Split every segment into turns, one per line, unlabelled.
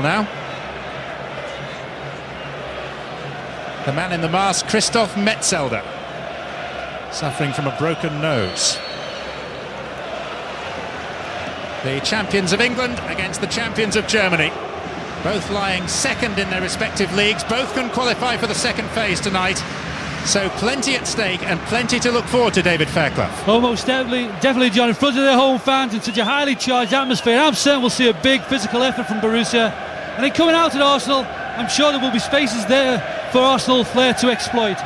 Now, the man in the mask, Christoph Metzelder, suffering from a broken nose. The champions of England against the champions of Germany, both lying second in their respective leagues. Both can qualify for the second phase tonight, so plenty at stake and plenty to look forward to, David Fairclough.
Almost definitely, John, in front of their home fans in such a highly charged atmosphere. I'm certain we'll see a big physical effort from Borussia. And then coming out at Arsenal, I'm sure there will be spaces there for Arsenal flair to exploit.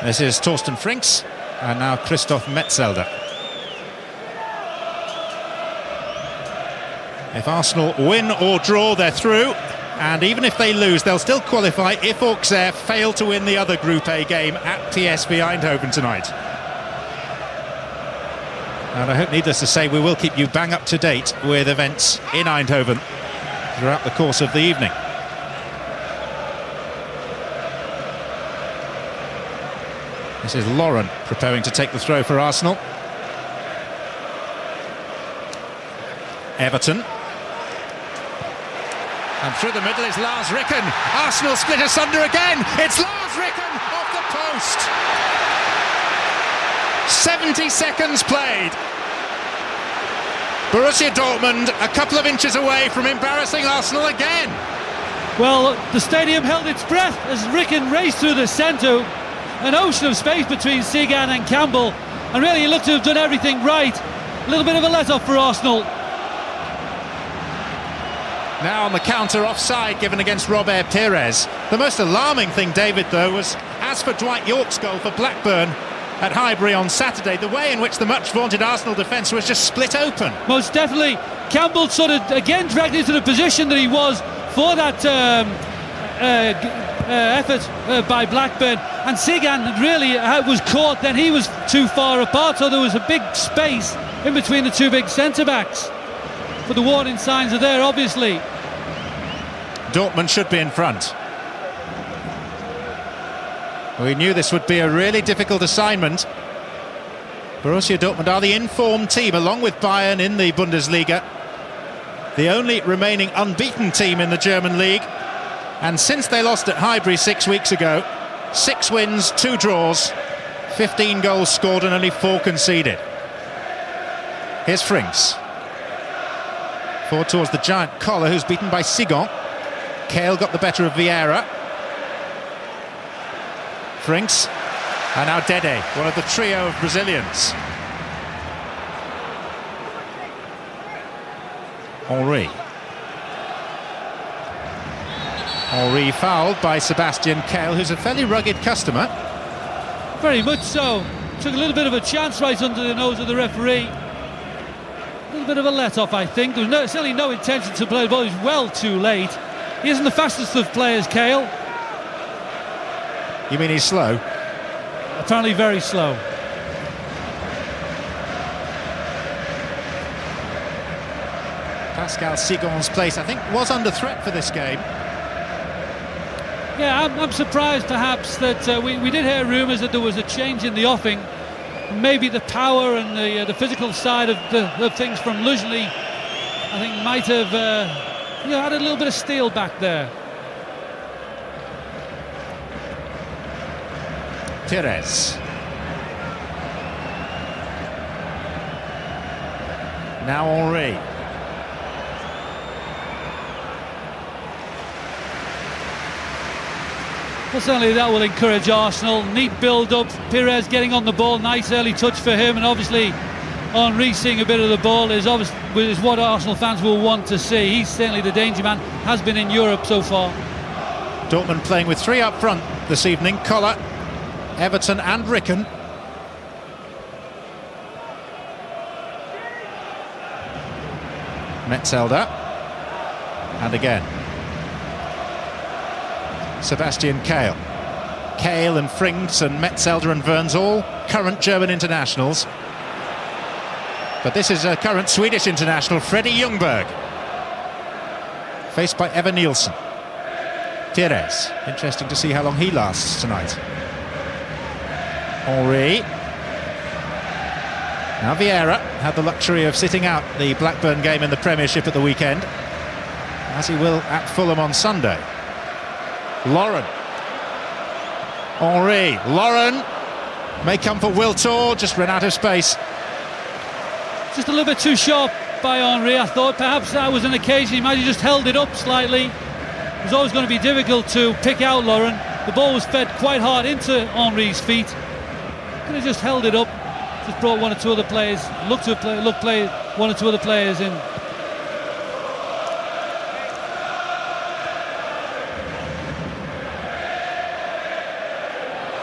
This is Torsten Frings and now Christoph Metzelder. If Arsenal win or draw, they're through, and even if they lose, they'll still qualify if Auxerre fail to win the other Group A game at PSV Eindhoven tonight. And I hope, needless to say, we will keep you bang up to date with events in Eindhoven throughout the course of the evening. This is Lauren preparing to take the throw for Arsenal. Everton. And through the middle is Lars Ricken. Arsenal split asunder again. It's Lars Ricken off the post. 70 seconds played. Borussia Dortmund a couple of inches away from embarrassing Arsenal again.
Well, the stadium held its breath as Ricken raced through the centre. An ocean of space between Sagan and Campbell. And really he looked to have done everything right. A little bit of a let-off for Arsenal.
Now on the counter, offside given against Robert Pires. The most alarming thing, David, though, was as for Dwight Yorke's goal for Blackburn at Highbury on Saturday, the way in which the much vaunted Arsenal defence was just split open.
Most definitely. Campbell sort of again dragged into the position that he was for that effort by Blackburn, and Sagan really was caught, then he was too far apart, so there was a big space in between the two big centre-backs. But the warning signs are there, obviously.
Dortmund should be in front. We knew this would be a really difficult assignment. Borussia Dortmund are the informed team, along with Bayern in the Bundesliga. The only remaining unbeaten team in the German league. And since they lost at Highbury 6 weeks ago, 6 wins, 2 draws, 15 goals scored and only 4 conceded. Here's Frings. Forward towards the giant Collar, who's beaten by Sigon. Kale got the better of Vieira. Frings. And now Dede, one of the trio of Brazilians. Henry fouled by Sebastian Kale, who's a fairly rugged customer.
Very much so. Took a little bit of a chance right under the nose of the referee. A little bit of a let-off, I think. There was certainly no intention to play the ball. He was well too late. He isn't the fastest of players, Kale.
You mean he's slow?
Apparently very slow.
Pascal Sigon's place, I think, was under threat for this game.
Yeah, I'm surprised perhaps that we did hear rumours that there was a change in the offing. Maybe the power and the physical side of things from Luzhny, I think, might have had a little bit of steel back there.
Pires. Now Henry.
Well, certainly that will encourage Arsenal. Neat build-up. Pires getting on the ball. Nice early touch for him, and obviously Henry seeing a bit of the ball is what Arsenal fans will want to see. He's certainly the danger man. Has been in Europe so far.
Dortmund playing with 3 up front this evening. Collar, Everton and Ricken. Metzelder. And again Sebastian Kale. Kale and Frings and Metzelder and Verns, all current German internationals. But this is a current Swedish international, Freddie Ljungberg, faced by Evan Nielsen. Pires. Interesting to see how long he lasts tonight. Henry. Now Vieira had the luxury of sitting out the Blackburn game in the Premiership at the weekend, as he will at Fulham on Sunday. Lauren. Henry. Lauren may come for Wiltor, just ran out of space.
Just a little bit too sharp by Henry, I thought. Perhaps that was an occasion he might have just held it up slightly. It was always going to be difficult to pick out Lauren. The ball was fed quite hard into Henry's feet. Could have just held it up, just brought one or two other players, play one or two other players in.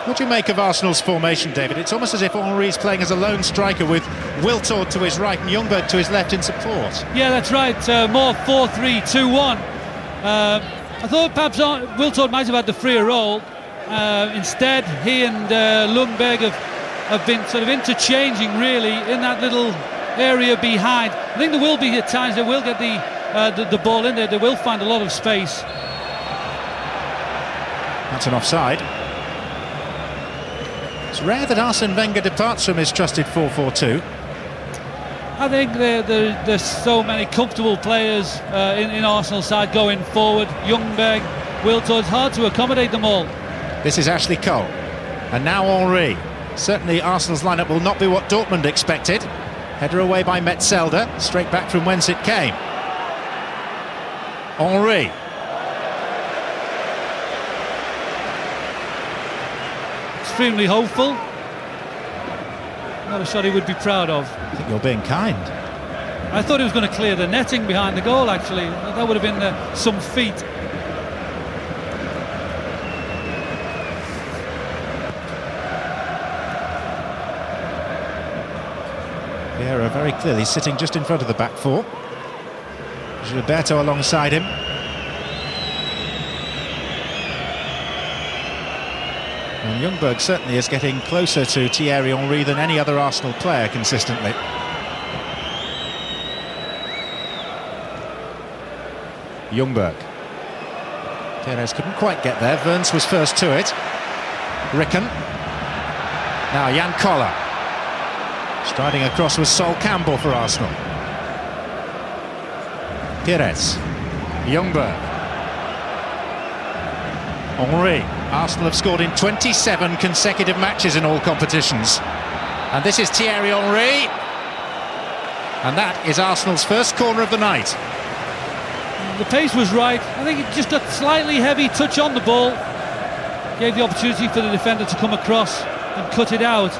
What do you make of Arsenal's formation, David? It's almost as if Henry's playing as a lone striker with Wiltor to his right and Ljungberg to his left in support.
Yeah, that's right. More 4-3-2-1. I thought perhaps Wiltor might have had the freer role. Instead, he and Ljungberg have been sort of interchanging really in that little area behind. I think there will be at times they will get the ball in there. They will find a lot of space.
That's an offside. It's rare that Arsene Wenger departs from his trusted 4-4-2.
I think there's so many comfortable players in Arsenal's side going forward. Ljungberg, Wiltor, it's hard to accommodate them all.
This is Ashley Cole. And now Henry. Certainly Arsenal's lineup will not be what Dortmund expected. Header away by Metzelder, straight back from whence it came. Henry.
Extremely hopeful. Not a shot he would be proud of.
I think you're being kind.
I thought he was going to clear the netting behind the goal, actually. That would have been some feat.
Vieira very clearly sitting just in front of the back four. Gilberto alongside him. And Ljungberg certainly is getting closer to Thierry Henry than any other Arsenal player consistently. Ljungberg. Perez couldn't quite get there. Verns was first to it. Ricken. Now Jan Koller. Striding across was Sol Campbell for Arsenal. Perez. Ljungberg. Henry. Arsenal have scored in 27 consecutive matches in all competitions. And this is Thierry Henry. And that is Arsenal's first corner of the night.
The pace was right. I think it just got slightly heavy touch on the ball. Gave the opportunity for the defender to come across and cut it out.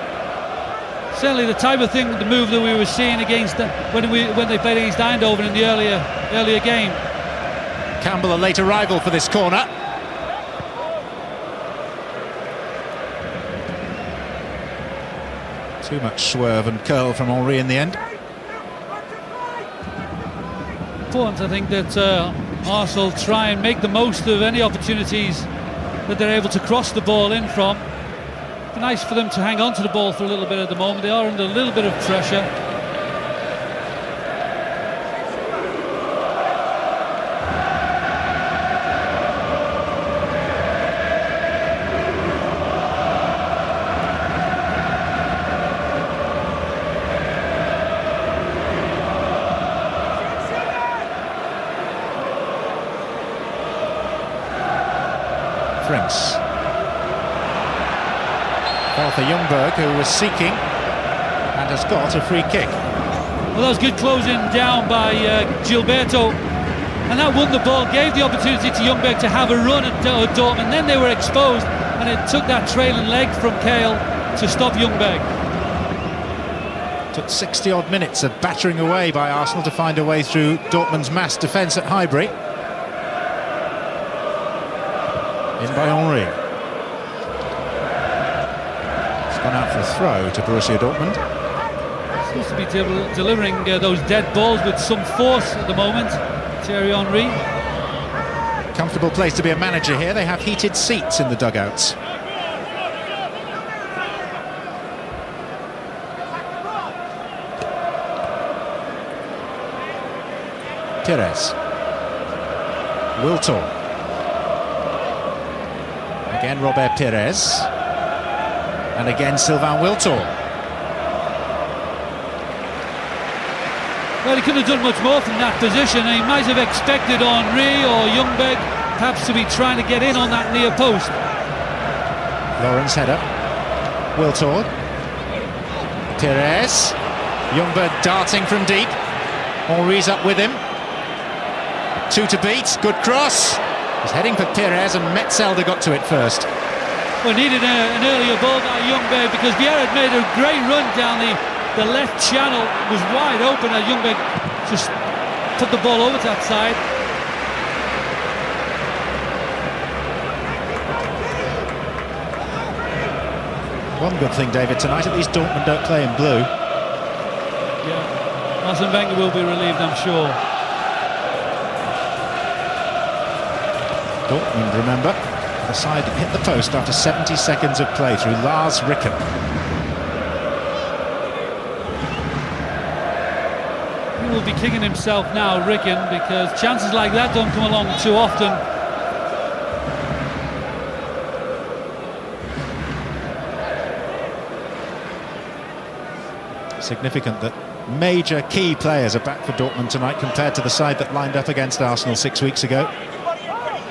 Certainly the type of thing, the move that we were seeing against when they played against Eindhoven in the earlier game.
Campbell, a late arrival for this corner. Too much swerve and curl from Henry in the end.
Important, I think, that Arsenal try and make the most of any opportunities that they're able to cross the ball in from. It's nice for them to hang on to the ball for a little bit at the moment. They are under a little bit of pressure.
Franks. Fell for Ljungberg, who was seeking and has got a free kick.
Well, that was good closing down by Gilberto, and that won the ball, gave the opportunity to Ljungberg to have a run at Dortmund. Then they were exposed, and it took that trailing leg from Kale to stop Ljungberg.
Took 60-odd minutes of battering away by Arsenal to find a way through Dortmund's mass defence at Highbury. In by Henry. It's gone out for a throw to Borussia Dortmund.
Seems to be delivering those dead balls with some force at the moment, Thierry Henry.
Comfortable place to be a manager here. They have heated seats in the dugouts. Perez. Wiltor. Again Robert Perez. And again Sylvain Wiltor.
Well, he couldn't have done much more from that position. He might have expected Henry or Ljungberg perhaps to be trying to get in on that near post.
Lawrence header. Wiltord. Pires. Ljungberg darting from deep. Henry's up with him. 2 to beat. Good cross. He's heading for Pires, and Metzelder got to it first.
We needed an earlier ball by Ljungberg because Vieira had made a great run down the left channel. Was wide open, and Ljungberg just put the ball over to that side.
One good thing, David, tonight at least Dortmund don't play in blue.
Yeah, Arsene Wenger will be relieved, I'm sure.
Dortmund, remember, the side hit the post after 70 seconds of play through Lars Ricken.
He will be kicking himself now, Ricken, because chances like that don't come along too often.
Significant that major key players are back for Dortmund tonight compared to the side that lined up against Arsenal 6 weeks ago.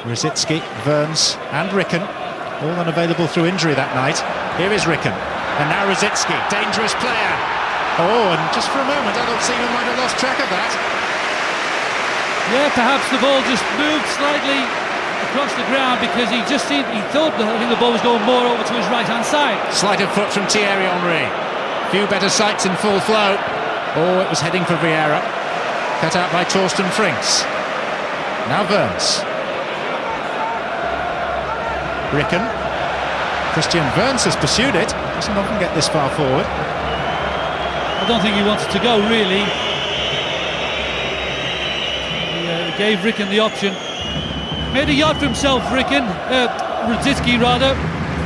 Rosicky, Verns and Ricken, all unavailable through injury that night. Here is Ricken, and now Rosicky, dangerous player. Oh, and just for a moment I thought Seaman might have lost track of that.
Yeah, perhaps the ball just moved slightly across the ground because he thought the ball was going more over to his right-hand side.
Sleight of foot from Thierry Henry. Few better sights in full flow. Oh, it was heading for Vieira. Cut out by Torsten Frings. Now Verns. Ricken. Christian Verns has pursued it. Doesn't often get this far forward.
I don't think he wanted to go, really. He gave Ricken the option. Made a yard for himself, Rosicky rather.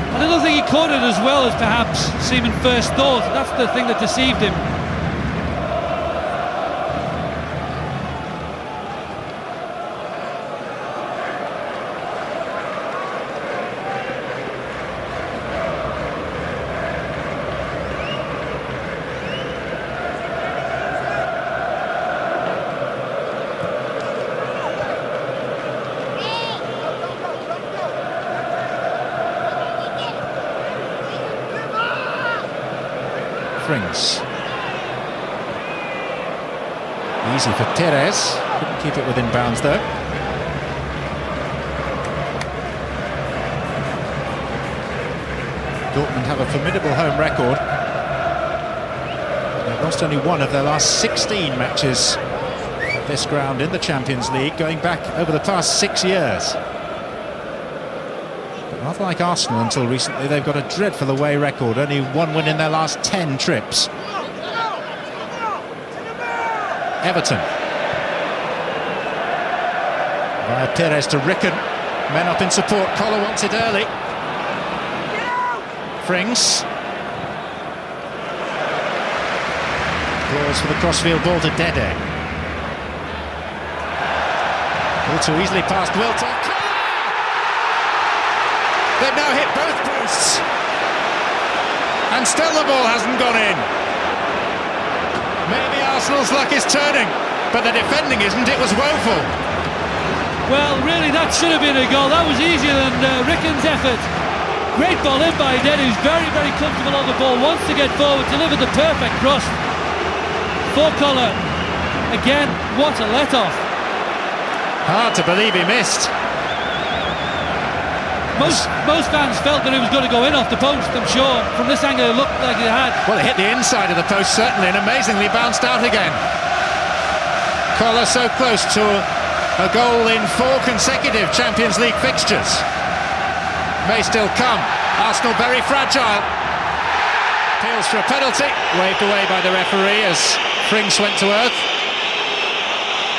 And I don't think he caught it as well as perhaps Seaman first thought. That's the thing that deceived him.
Frings. Easy for Pires. Couldn't keep it within bounds though. Dortmund have a formidable home record. They've lost only one of their last 16 matches at this ground in the Champions League, going back over the past 6 years. Not like Arsenal until recently, they've got a dreadful away record, only one win in their last 10 trips. Everton. Via Pires to Ricken, men up in support, Collar wants it early. Frings. Claws for the crossfield ball to Dede. All too easily past Wiltord. They've now hit both posts, and still the ball hasn't gone in. Maybe Arsenal's luck is turning, but the defending isn't. It was woeful.
Well, really, that should have been a goal. That was easier than Ricken's effort. Great ball in by Dede, who's very, very comfortable on the ball, wants to get forward, delivered the perfect cross for Collar. Again, what a let-off.
Hard to believe he missed.
Most fans felt that it was going to go in off the post, I'm sure. From this angle it looked like it had.
Well, it hit the inside of the post certainly, and amazingly bounced out again. Collar so close to a goal in 4 consecutive Champions League fixtures. May still come. Arsenal very fragile. Appeals for a penalty, waved away by the referee as Frings went to earth.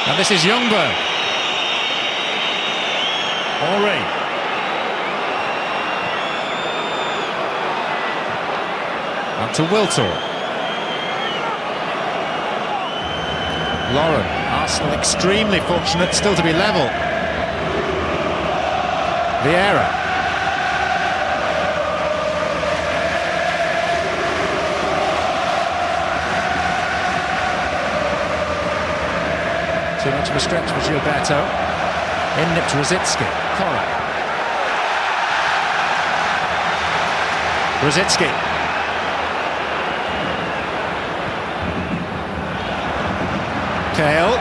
And this is Ljungberg. Henry. Up to Wiltord. Lauren. Arsenal extremely fortunate still to be level. Vieira. Too much of a stretch for Gilberto. In nipped Rosicki. Cora. Rosicki. Kale.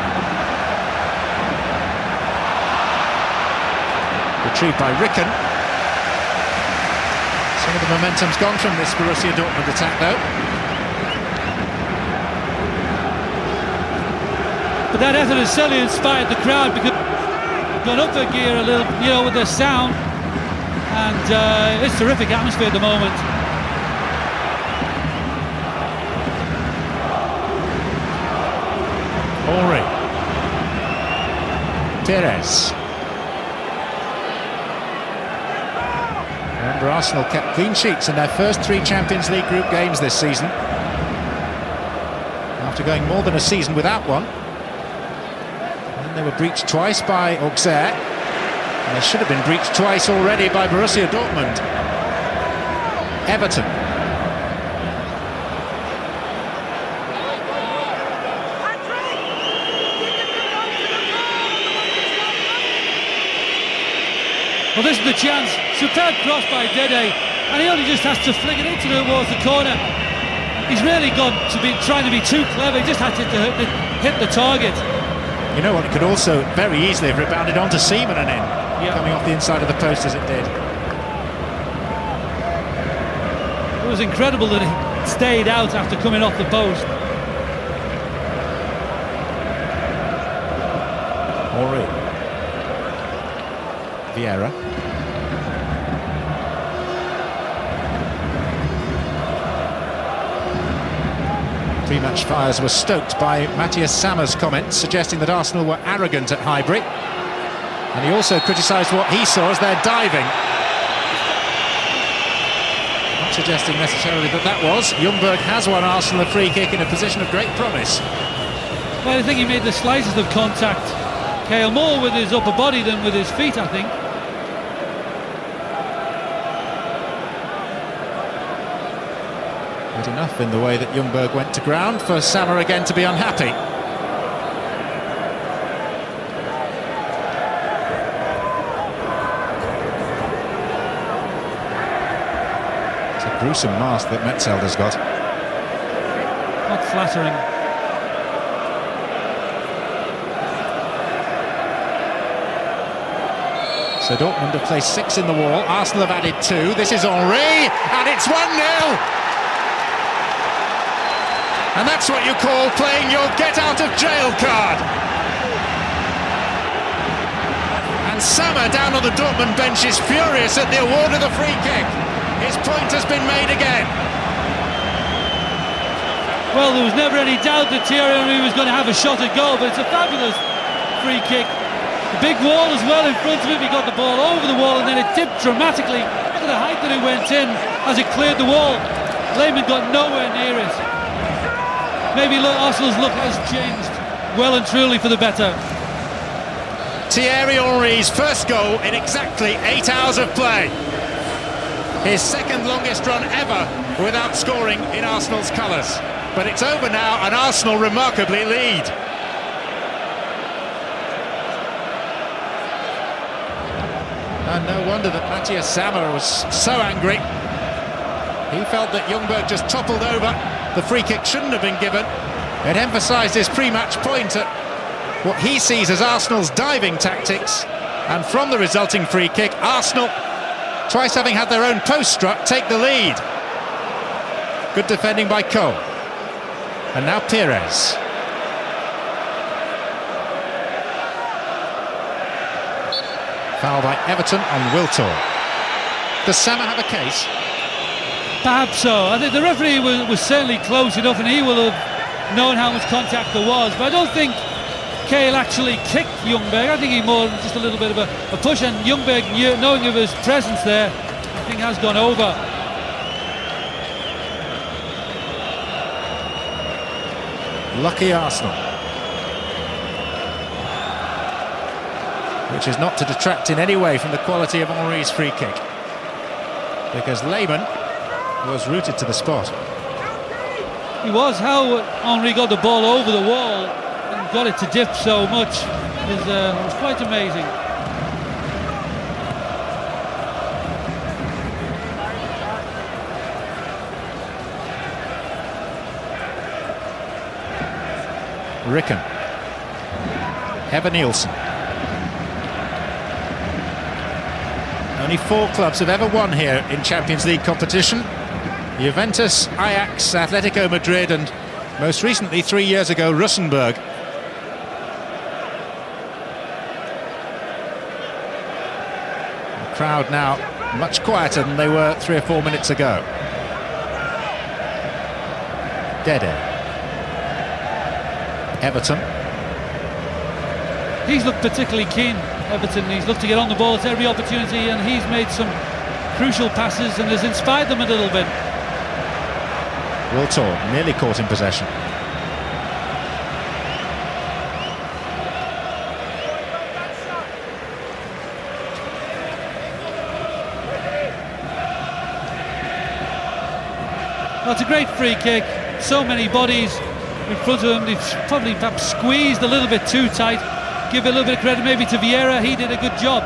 Retrieved by Ricken. Some of the momentum's gone from this Borussia Dortmund attack, though.
But that effort has certainly inspired the crowd, because they've gone up a gear a little, with their sound, and it's terrific atmosphere at the moment.
Henry. Perez. Remember, Arsenal kept clean sheets in their first 3 Champions League group games this season, after going more than a season without one. And they were breached twice by Auxerre, and they should have been breached twice already by Borussia Dortmund. Everton.
Well, this is the chance. Superb cross by Dede, and he only just has to flick it into towards the corner. He's really gone to be trying to be too clever. He just had to hit the target.
You know what? It could also very easily have rebounded onto Seaman and in, coming off the inside of the post as it did.
It was incredible that he stayed out after coming off the post.
Henry. Vieira. Pre-match fires were stoked by Matthias Sammer's comments suggesting that Arsenal were arrogant at Highbury, and he also criticised what he saw as their diving. Not suggesting necessarily that was. Ljungberg has won Arsenal a free kick in a position of great promise.
Well, I think he made the slightest of contact, Kale, more with his upper body than with his feet, I think.
Good enough in the way that Ljungberg went to ground for Sammer again to be unhappy. It's a gruesome mask that Metzelder's got.
Not flattering.
So Dortmund have placed 6 in the wall. Arsenal have added 2. This is Henry, and it's 1-0. And that's what you call playing your get-out-of-jail card. And Sammer down on the Dortmund bench is furious at the award of the free kick. His point has been made again.
Well, there was never any doubt that Thierry Henry was going to have a shot at goal, but it's a fabulous free kick. The big wall as well in front of him. He got the ball over the wall and then it tipped dramatically. Look at the height that it went in as it cleared the wall. Lehmann got nowhere near it. Maybe Arsenal's look has changed well and truly for the better.
Thierry Henry's first goal in exactly 8 hours of play. His second longest run ever without scoring in Arsenal's colours. But it's over now and Arsenal remarkably lead. And no wonder that Matthias Sammer was so angry. He felt that Ljungberg just toppled over. The free kick shouldn't have been given. It emphasised his pre-match point at what he sees as Arsenal's diving tactics. And from the resulting free kick, Arsenal, twice having had their own post struck, take the lead. Good defending by Cole. And now Perez. Foul by Everton on Wiltor. Does Sammer have a case?
Perhaps so. I think the referee was certainly close enough and he will have known how much contact there was. But I don't think Kale actually kicked Ljungberg. I think he more just a little bit of a push, and Ljungberg, knowing of his presence there, I think has gone over.
Lucky Arsenal. Which is not to detract in any way from the quality of Henry's free kick, because Lehmann was rooted to the spot.
He was. How Henry got the ball over the wall and got it to dip so much was quite amazing.
Ricken. Heather Nielsen. Only 4 clubs have ever won here in Champions League competition. Juventus, Ajax, Atletico Madrid, and most recently 3 years ago Rosenborg. The crowd now much quieter than they were 3 or 4 minutes ago. Dede. Everton.
He's looked particularly keen, Everton. He's looked to get on the ball at every opportunity, and he's made some crucial passes and has inspired them a little bit.
Wiltor nearly caught in possession.
Well, it's a great free kick. So many bodies in front of him. They've probably perhaps squeezed a little bit too tight. Give a little bit of credit maybe to Vieira. He did a good job.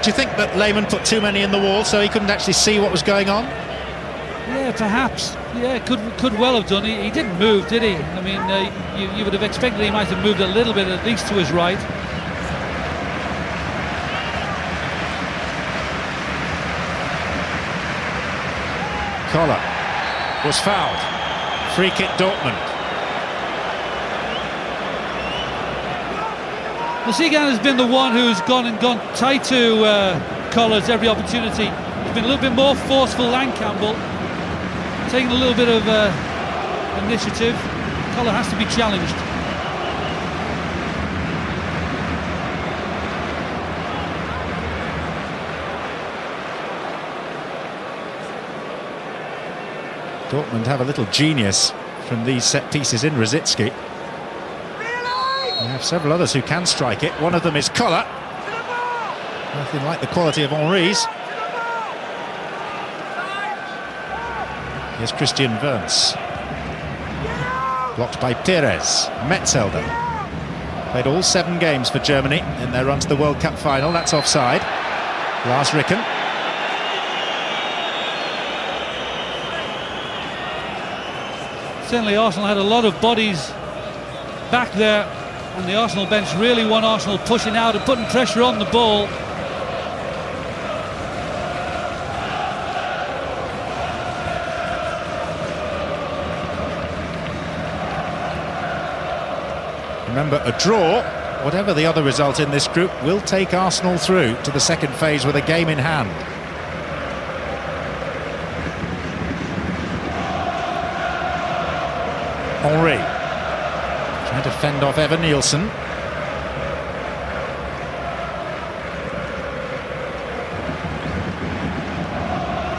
Do you think that Lehmann put too many in the wall so he couldn't actually see what was going on?
Yeah, perhaps. Yeah, could well have done. He didn't move, did he? I mean, you would have expected he might have moved a little bit, at least to his right.
Collar was fouled. Free kick Dortmund.
Well, Segan has been the one who's gone tight to Collars every opportunity. He's been a little bit more forceful than Campbell, taking a little bit of initiative. Collar has to be challenged.
Dortmund have a little genius from these set pieces in Rosicky. They have several others who can strike it. One of them is Collar. Nothing like the quality of Henry's. Here's Christian Wernz. Blocked by Perez. Metzelder. Played all 7 games for Germany in their run to the World Cup final. That's offside. Lars Ricken.
Certainly Arsenal had a lot of bodies back there, and the Arsenal bench really want Arsenal pushing out and putting pressure on the ball.
Remember, a draw, whatever the other result in this group, will take Arsenal through to the second phase with a game in hand. Henry trying to fend off Evan Nielsen.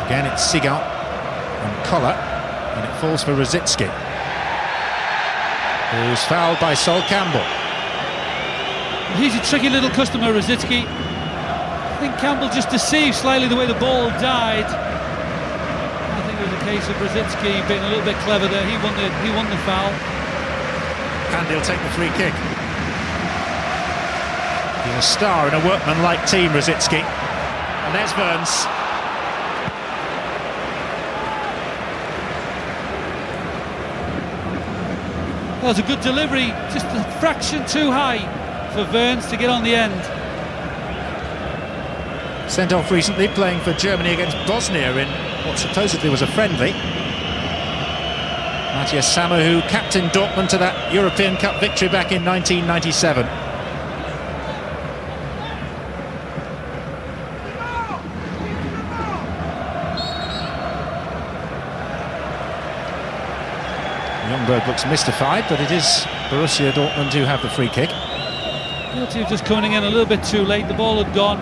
Again, it's Segan and Collar, and it falls for Rosicky, who's fouled by Sol Campbell.
He's a tricky little customer, Rosicky. I think Campbell just deceived slightly the way the ball died. I think it was a case of Rosicky being a little bit clever there. He won the foul.
And he'll take the free kick. He's a star in a workman-like team, Rosicky. And there's Wernz.
That was a good delivery, just a fraction too high for Wernz to get on the end.
Sent off recently, playing for Germany against Bosnia in what supposedly was a friendly. Matthias Sammer, who captained Dortmund to that European Cup victory back in 1997. Ljungberg looks mystified, but it is Borussia Dortmund who have the free kick.
Guilty of just coming in a little bit too late. The ball had gone.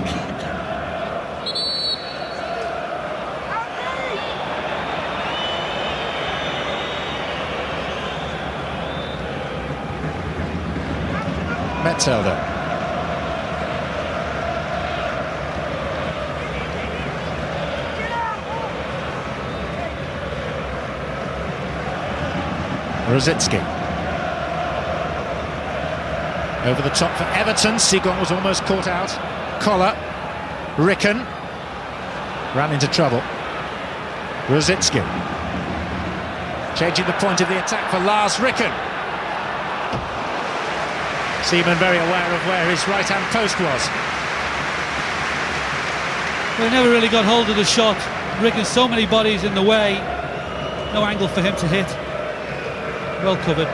Metzelder. Rosicky. Over the top for Everton. Seagon was almost caught out. Collar. Ricken. Ran into trouble. Rosicki. Changing the point of the attack for Lars Ricken. Seaman very aware of where his right-hand post was.
Well, he never really got hold of the shot. Ricken, so many bodies in the way. No angle for him to hit. Well covered.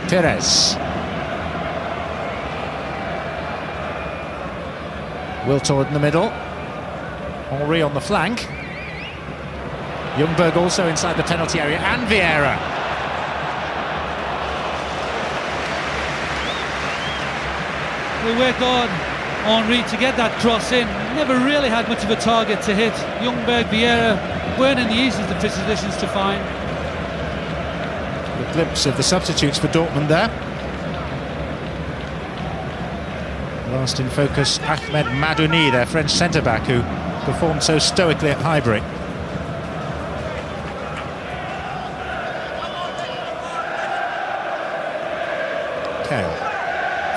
Perez. Wiltord in the middle. Henry on the flank. Ljungberg also inside the penalty area, and Vieira.
They worked on Henry to get that cross in. Never really had much of a target to hit. Ljungberg, Vieira weren't in the easiest of positions to find.
A glimpse of the substitutes for Dortmund there. Last in focus, Ahmed Madouni, their French centre-back, who performed so stoically at Highbury. Kale.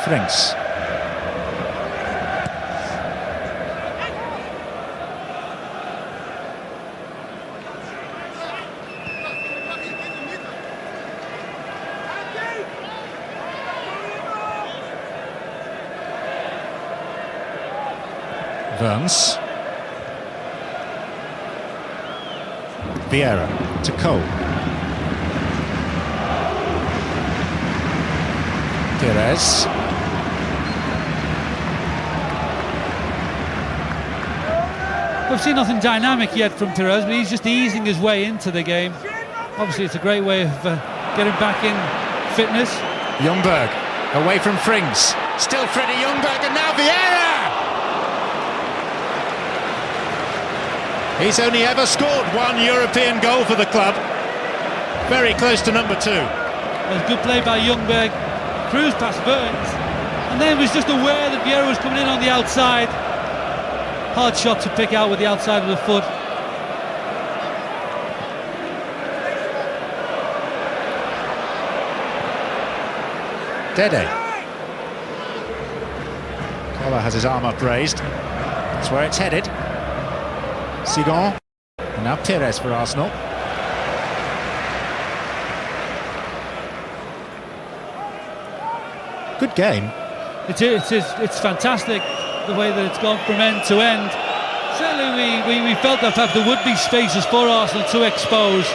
Frings. Burns. Vieira to Cole. Perez.
We've seen nothing dynamic yet from Perez, but he's just easing his way into the game. Obviously, it's a great way of getting back in fitness.
Ljungberg away from Frings. Still Freddie Ljungberg, and now Vieira! He's only ever scored one European goal for the club. Very close to number 2.
It was good play by Ljungberg. Cruised past Burns. And then was just aware that Vieira was coming in on the outside. Hard shot to pick out with the outside of the foot.
Dede. Collar has his arm upraised. That's where it's headed. Seagon, and now Perez for Arsenal. Good game.
It's fantastic the way that it's gone from end to end. Certainly we felt that perhaps there would be spaces for Arsenal to expose,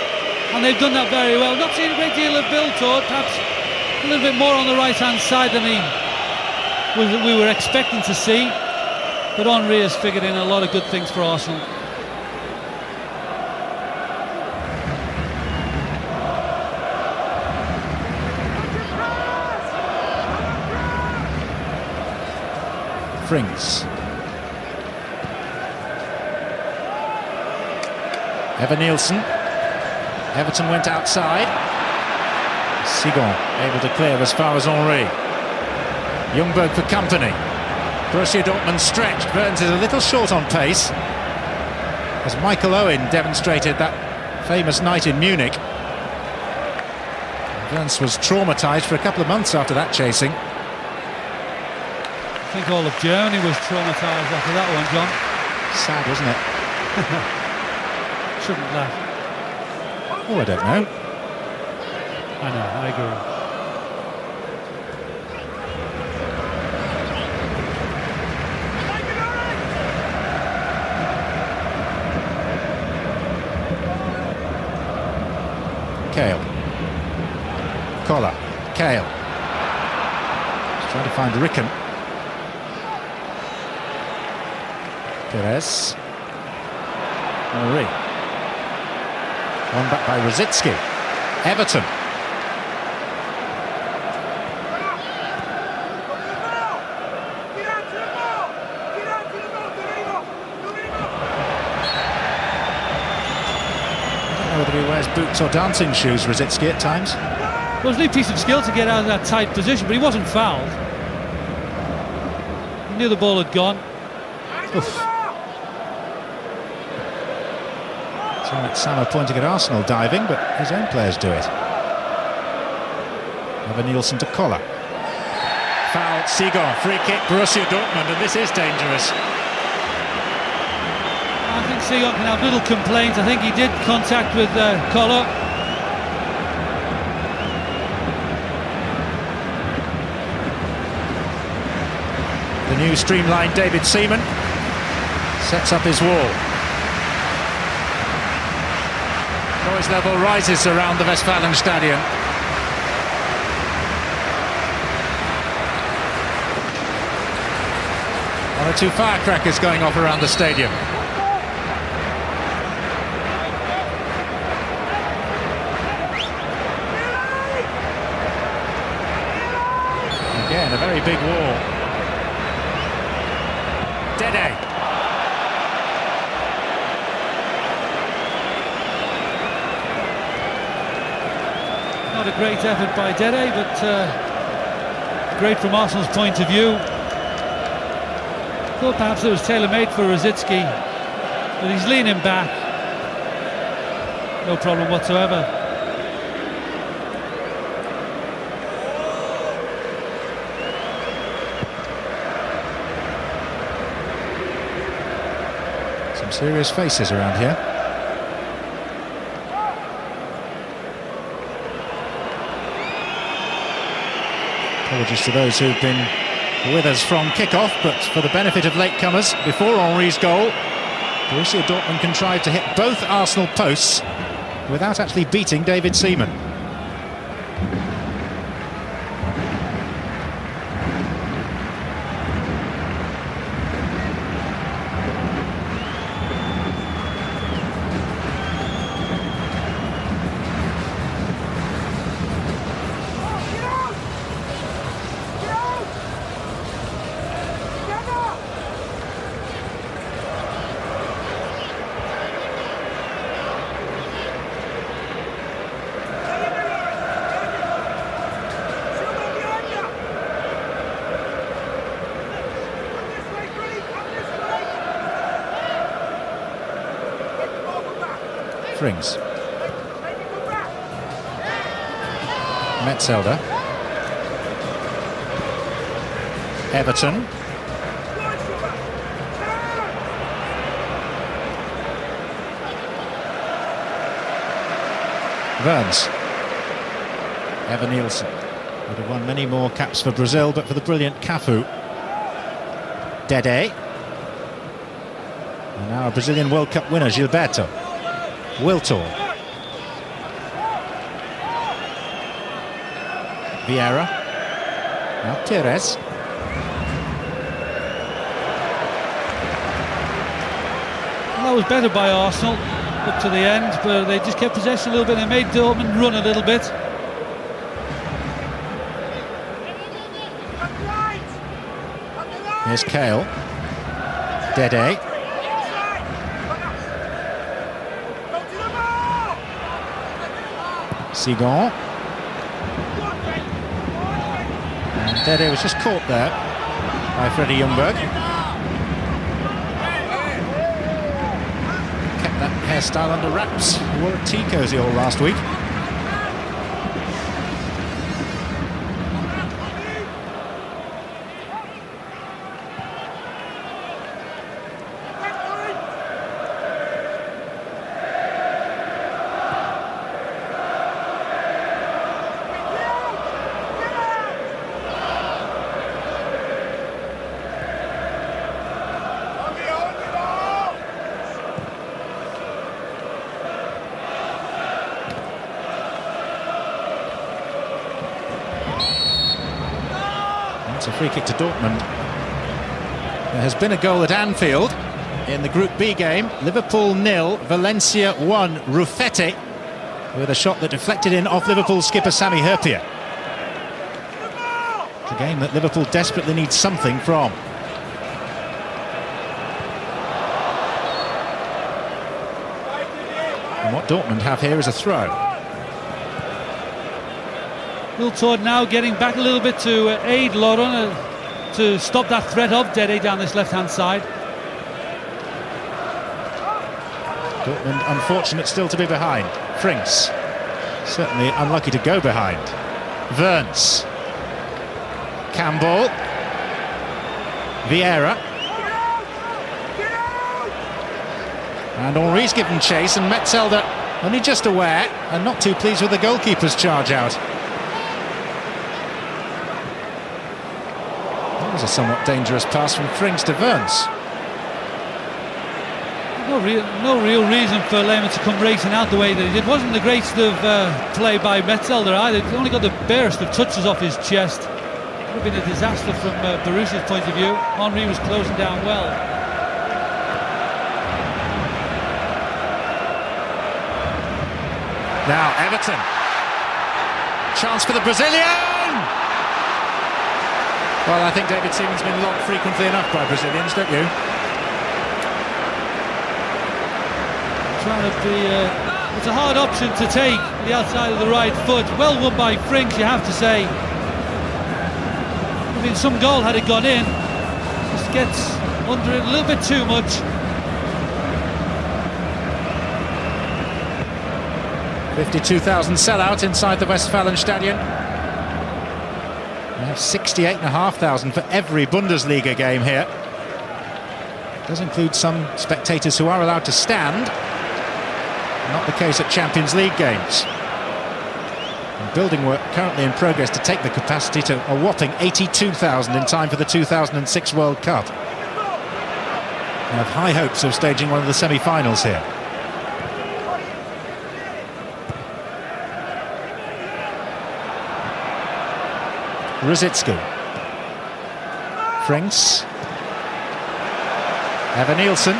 and they've done that very well. Not seen a great deal of Wiltord, perhaps a little bit more on the right-hand side than we were expecting to see, but Henry has figured in a lot of good things for Arsenal.
Frings. Evan Nielsen. Everton went outside. Seagon able to clear as far as Henry. Ljungberg for company. Borussia Dortmund stretched. Burns is a little short on pace, as Michael Owen demonstrated that famous night in Munich. Burns was traumatised for a couple of months after that chasing.
I think all of Germany was traumatised after that one, John.
Sad, wasn't it?
Shouldn't laugh.
Oh, I don't know.
I know, I agree.
Kale. Collar. Kale. He's trying to find Ricken. Perez. Henry. One back by Rosicki. Everton. I don't know whether he wears boots or dancing shoes, Rosicki, at times.
It was a neat piece of skill to get out of that tight position, but he wasn't fouled. He knew the ball had gone.
Oof. So Samo pointing at Arsenal diving, but his own players do it. Evan Nielsen to Collar. Foul, Seagon, free kick, Borussia Dortmund, and this is dangerous.
I think Seagon can have little complaints. I think he did contact with Collar.
The new streamlined David Seaman sets up his wall. Noise level rises around the Westfalenstadion. One or two firecrackers going off around the stadium. Again, a very big wall. Dede.
Not a great effort by Dede, but great from Arsenal's point of view. Thought perhaps it was tailor-made for Rosicky, but he's leaning back. No problem whatsoever.
Some serious faces around here. Apologies to those who've been with us from kick-off, but for the benefit of latecomers, before Henry's goal, Borussia Dortmund contrived to hit both Arsenal posts without actually beating David Seaman. Frings. Metzelder. Everton. Verns. Evan Nielsen would have won many more caps for Brazil, but for the brilliant Cafu. Dede. And now a Brazilian World Cup winner, Gilberto. Wiltor. Vieira. Now Pires.
That was better by Arsenal up to the end, but they just kept possession a little bit. They made Dortmund run a little bit.
Here's Kale. Dede. Seagon. And Dede was just caught there by Freddie Ljungberg. Kept that hairstyle under wraps. He wore a tea cozy all last week. It's a free kick to Dortmund. There has been a goal at Anfield in the Group B game. Liverpool 0, Valencia 1. Ruffetti with a shot that deflected in off Liverpool skipper Sami Hyypiä. It's a game that Liverpool desperately needs something from. And what Dortmund have here is a throw.
Wiltord now getting back a little bit to aid Laurent to stop that threat of Dede down this left-hand side.
Dortmund unfortunate still to be behind. Frings certainly unlucky to go behind. Verns, Campbell, Vieira, and Henry's given chase, and Metzelder only just aware and not too pleased with the goalkeeper's charge out. That was a somewhat dangerous pass from Frings to Verns.
No real reason for Lehmann to come racing out the way that he did. Wasn't the greatest of play by Metzelder either. He only got the barest of touches off his chest. Would have been a disaster from Borussia's point of view. Henry was closing down well.
Now Everton. Chance for the Brazilian! Well, I think David Seaman's been locked frequently enough by Brazilians, don't you?
Trying to be, it's a hard option to take, the outside of the right foot. Well won by Frings, you have to say. I mean, some goal had it gone in. Just gets under it a little bit too much.
$52,000 sellout inside the Westfalenstadion. We have 68,500 for every Bundesliga game here. It does include some spectators who are allowed to stand. Not the case at Champions League games. And building work currently in progress to take the capacity to a whopping 82,000 in time for the 2006 World Cup. We have high hopes of staging one of the semi-finals here. Rosicki. Frings. Evan Nielsen.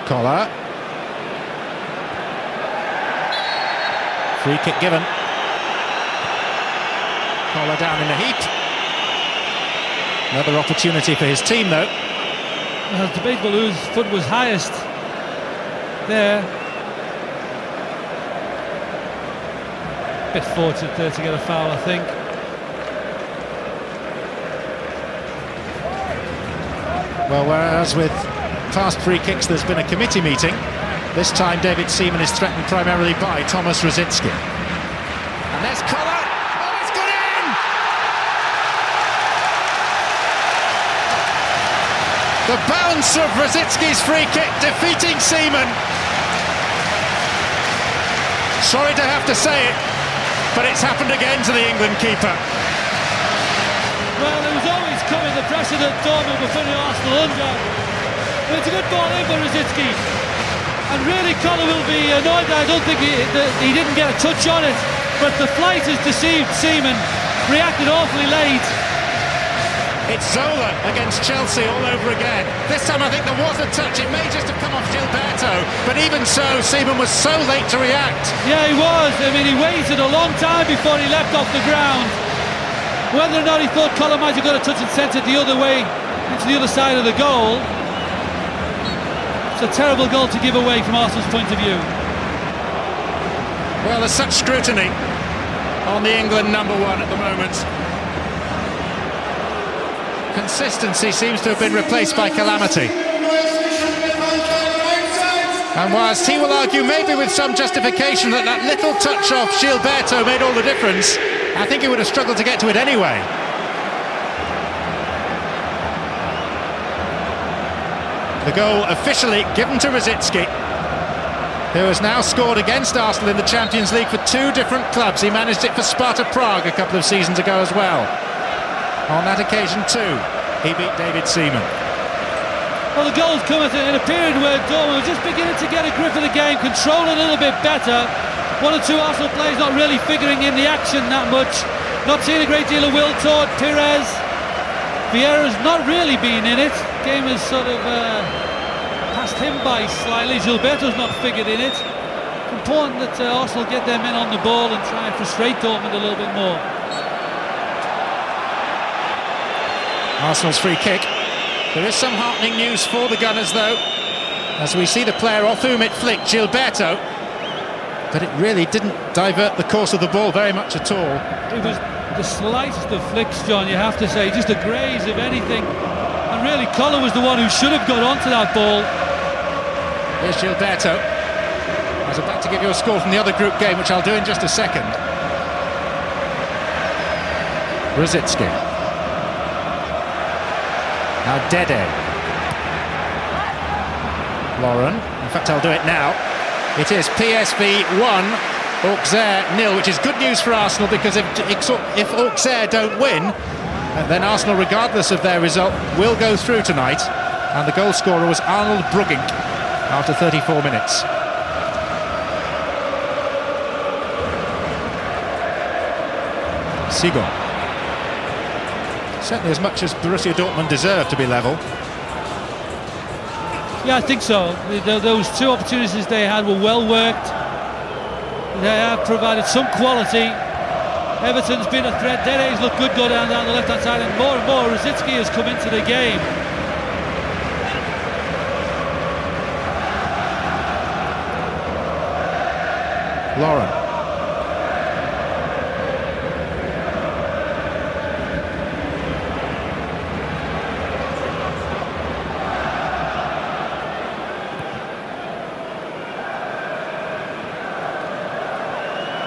Collar. Free kick given. Collar down in a heap. Another opportunity for his team, though.
Well, it's debatable whose foot was highest there. Bit fortunate there to get a foul, I think.
Well, whereas with past free kicks there's been a committee meeting, this time David Seaman is threatened primarily by Thomas Rosicki. And there's Collar! Oh, it's got in! The bounce of Rosicki's free kick defeating Seaman. Sorry to have to say it, but it's happened again to the England keeper.
Well, it was always coming, the pressure that Dortmund were putting Arsenal under. But it's a good ball in for Rosicki. And really, Collar will be annoyed that I don't think he didn't get a touch on it. But the flight has deceived Seaman. Reacted awfully late.
It's Zola against Chelsea all over again. This time I think there was a touch. It may just have come off Gilberto, but even so, Seaman was so late to react.
Yeah, he was. I mean, he waited a long time before he leapt off the ground. Whether or not he thought Collar might have got a touch and sent it the other way, into the other side of the goal. It's a terrible goal to give away from Arsenal's point of view.
Well, there's such scrutiny on the England number one at the moment. Consistency seems to have been replaced by calamity. And whilst he will argue, maybe with some justification, that that little touch off Gilberto made all the difference, I think he would have struggled to get to it anyway. The goal officially given to Rosicki, who has now scored against Arsenal in the Champions League for two different clubs. He managed it for Sparta Prague a couple of seasons ago as well. On that occasion too, he beat David Seaman.
Well, the goal's come in a period where Dortmund was just beginning to get a grip of the game, control a little bit better. One or two Arsenal players not really figuring in the action that much. Not seeing a great deal of Wiltord, Pires. Vieira's not really been in it. Game has sort of passed him by slightly. Gilberto's not figured in it. Important that Arsenal get their men on the ball and try and frustrate Dortmund a little bit more.
Arsenal's free kick. There is some heartening news for the Gunners though, as we see the player off whom it flicked, Gilberto, but it really didn't divert the course of the ball very much at all.
It was the slightest of flicks, John, you have to say, just a graze of anything. And really, Collar was the one who should have got onto that ball.
Here's Gilberto. I was about to give you a score from the other group game, which I'll do in just a second. Rosicki. Now Dede. Lauren. In fact, I'll do it now. It is PSV 1, Auxerre 0, which is good news for Arsenal, because if Auxerre don't win, then Arsenal, regardless of their result, will go through tonight. And the goal scorer was Arnold Brugging after 34 minutes. Sigon. Certainly as much as Borussia Dortmund deserve to be level.
Yeah, I think so. Those two opportunities they had were well worked. They have provided some quality. Everton's been a threat. Dede's looked good go down the left-hand side, and more Rosicki has come into the game.
Lauren.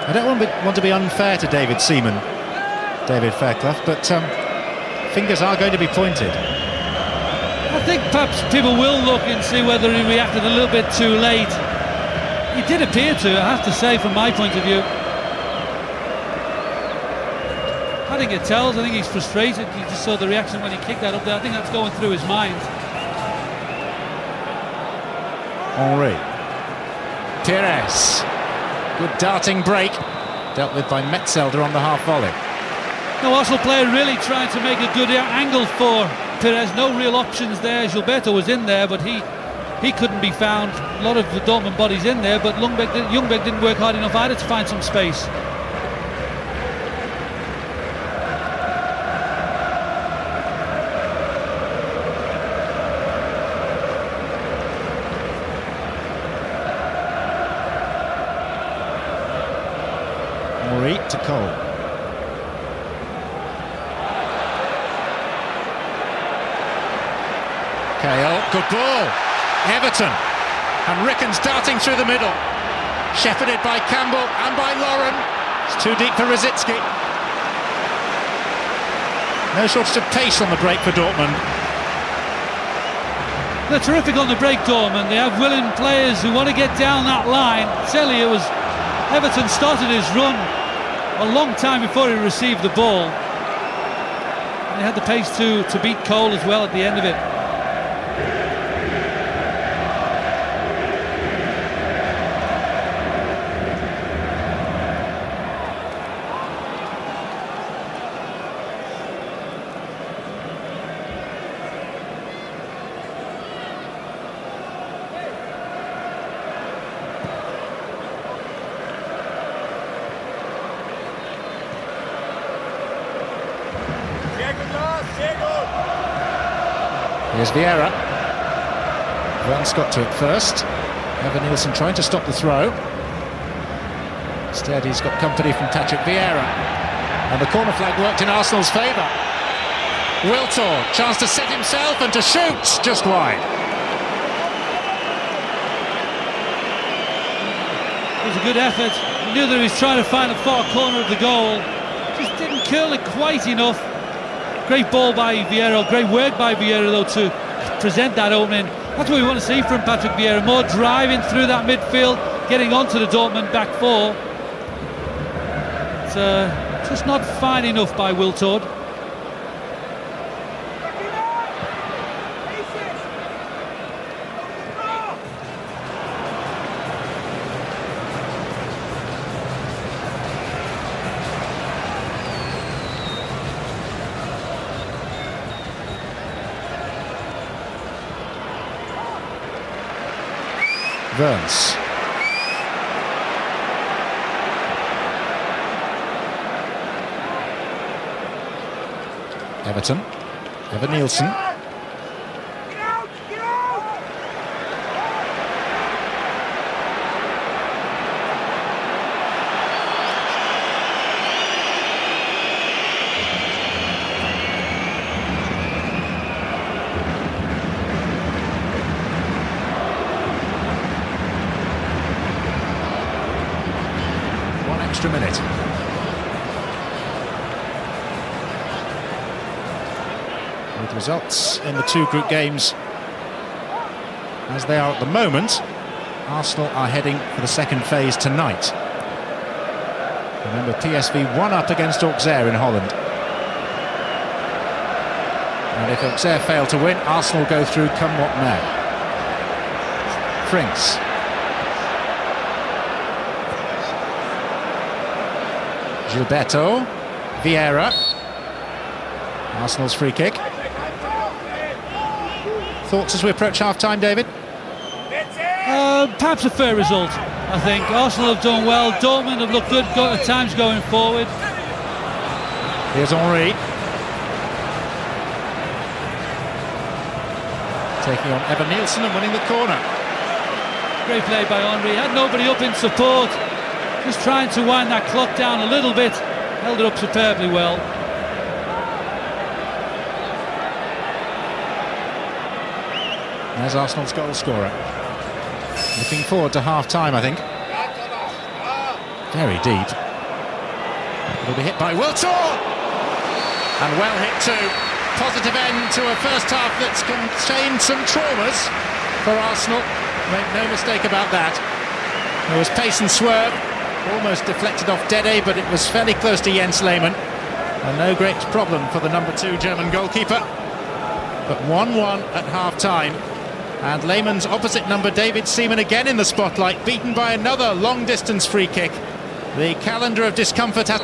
I don't want to be unfair to David Fairclough, but fingers are going to be pointed.
I think perhaps people will look and see whether he reacted a little bit too late. He did appear to, I have to say, from my point of view. I think it tells. I think he's frustrated. You just saw the reaction when he kicked that up there. I think that's going through his mind.
Henri. Pires. Good darting break. Dealt with by Metzelder on the half volley.
No, Arsenal player really trying to make a good angle for Pires. No real options there. Gilberto was in there, but he couldn't be found. A lot of the Dortmund bodies in there, but Ljungberg didn't work hard enough either to find some space.
Henri to Cole. Kale, good ball. Everton, and Rickens darting through the middle, shepherded by Campbell and by Lauren. It's too deep for Rosicki. No shortage of pace on the break for Dortmund.
They're terrific on the break, Dortmund. They have willing players who want to get down that line. Certainly it was Everton started his run a long time before he received the ball. And he had the pace to beat Cole as well at the end of it.
Here's Vieira. Vance got to it first. Evan Nielsen trying to stop the throw. Instead he's got company from Patrick Vieira. And the corner flag worked in Arsenal's favour. Wiltor, chance to set himself and to shoot, just wide.
It was a good effort. He knew that he was trying to find the far corner of the goal. Just didn't curl it quite enough. Great ball by Vieira, great work by Vieira though to present that opening. That's what we want to see from Patrick Vieira, more driving through that midfield, getting onto the Dortmund back four. It's just not fine enough by Wiltord.
Vance. Everton. Evan Nielsen. extra minute. With results in the two group games as they are at the moment, Arsenal are heading for the second phase tonight. Remember, PSV 1-up against Auxerre in Holland. And if Auxerre fail to win, Arsenal go through come what may. Frings. Gilberto. Vieira. Arsenal's free kick. Thoughts as we approach half-time, David?
Perhaps a fair result, I think. Arsenal have done well. Dortmund have looked good, got at times going forward.
Here's Henry. Taking on Evan Nielsen and winning the corner.
Great play by Henry. Had nobody up in support. Just trying to wind that clock down a little bit. Held it up superbly well.
There's Arsenal's goal scorer. Looking forward to half-time, I think. Very deep. It'll be hit by Wiltor! And well hit too. Positive end to a first half that's contained some traumas for Arsenal. Make no mistake about that. There was pace and swerve. Almost deflected off Dede, but it was fairly close to Jens Lehmann. And no great problem for the number 2 German goalkeeper. But 1-1 at half-time. And Lehmann's opposite number, David Seaman, again in the spotlight, beaten by another long-distance free kick. The calendar of discomfort has...